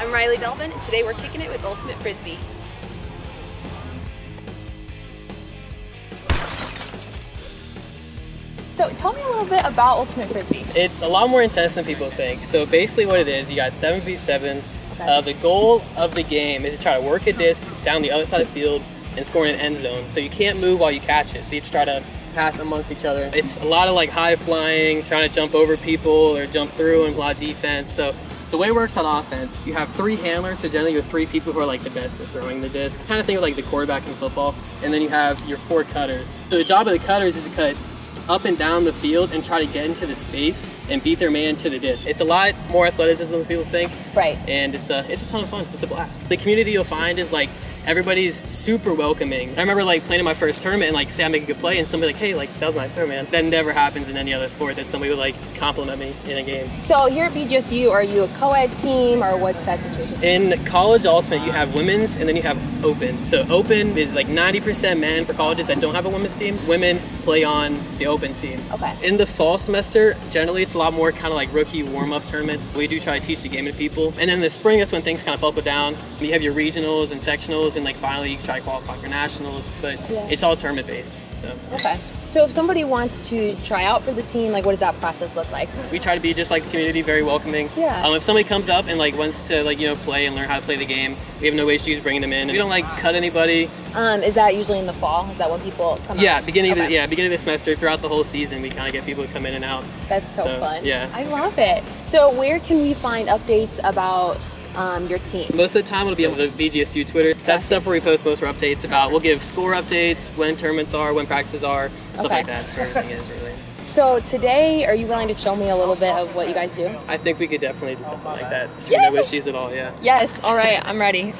I'm Riley Delvin, and today we're kicking it with Ultimate Frisbee. So tell me a little bit about Ultimate Frisbee. It's a lot more intense than people think. So basically what it is, you got 7v7. Okay. The goal of the game is to try to work a disc down the other side of the field and score in an end zone. So you can't move while you catch it. So you just try to pass amongst each other. It's a lot of like high flying, trying to jump over people or jump through and a lot of defense. So the way it works on offense, you have 3 handlers, so generally you have 3 people who are like the best at throwing the disc. Kind of think of like the quarterback in football. And then you have your 4 cutters. So the job of the cutters is to cut up and down the field and try to get into the space and beat their man to the disc. It's a lot more athleticism than people think. Right. And it's a ton of fun. It's a blast. The community you'll find is like, everybody's super welcoming. I remember like playing in my first tournament and like say I make a good play and somebody like, hey, like that was a nice throw, man. That never happens in any other sport that somebody would like compliment me in a game. So here at BGSU, are you a co-ed team or what's that situation? In college ultimate, you have women's and then you have open. So open is like 90% men for colleges that don't have a women's team. Women play on the open team. Okay. In the fall semester, generally it's a lot more kind of like rookie warm-up tournaments. We do try to teach the game to people. And then in the spring, that's when things kind of buckle down. You have your regionals and sectionals, and like finally you can try to qualify for nationals, but it's all tournament based. So okay. So if somebody wants to try out for the team, like what does that process look like? we try to be just like the community, very welcoming. Yeah. If somebody comes up and like wants to like play and learn how to play the game, we have no issues bringing them in. We don't like cut anybody. Is that usually in the fall? Is that when people come out? Beginning of the semester, throughout the whole season, we kind of get people to come in and out. That's so fun. Yeah. I love it. So where can we find updates about your team? Most of the time it'll be on the BGSU Twitter. That's stuff where we post most of our updates about. We'll give score updates, when tournaments are, when practices are, stuff like that. So everything is really. So today, are you willing to show me a little bit of what you guys do? I think we could definitely do something like that. Should we know what she's at all? Yeah. Yes. All right. I'm ready.